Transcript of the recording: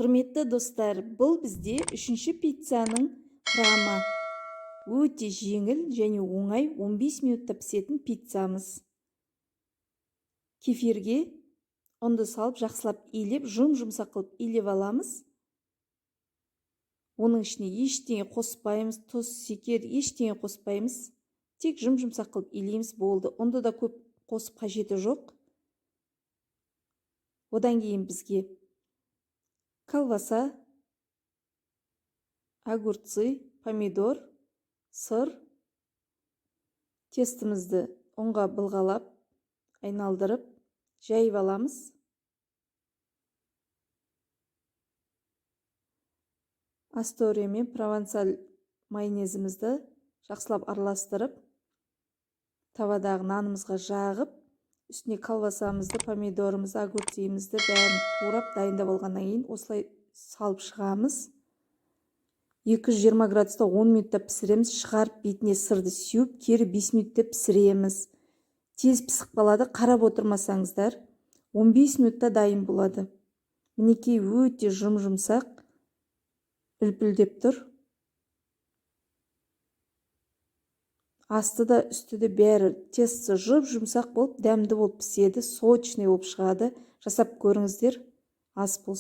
Құрметті достар, бұл бізде үшінші пиццаның құрамы. Өте жеңіл және оңай 15 минутта пісетін пиццамыз. Кефирге ұнды салып, жақсылап илеп, жұмсақ қылып илеп аламыз. Оның ішіне ештеңе қоспаймыз, тұз, шекер, ештеңе қоспаймыз. Тек жұмсақ қылып илейміз, болды. Ұнды да көп қосып қажеті жоқ. Одан кейін бізге колбаса, огурцы, помидор, сыр. Тестімізді ұнға былғалап, айналдырып, жайып аламыз. Асторе мен провансаль майонезімізді жақсылап араластырып, тавадағы нанымызға жағып, үстіне колбасамызды, помидорымызды, огурцемізді бәрін турап дайындап алғаннан кейін осылай салып шығамыз. 220 градуста 10 минутта пісіреміз. Шығарып бетіне сырды сеуіп, кері 5 минутта пісіреміз. Тез пісіп қалады, қарап отырмасаңыздар. 15 минутта дайын болады. Мінекей өте жұмсақ, үлпілдеп тұр. Асты да үсті де бәрі тесті жұмсақ болып, дәмді болып піседі, сочный болып шығады. Жасап көріңіздер, ас болсын.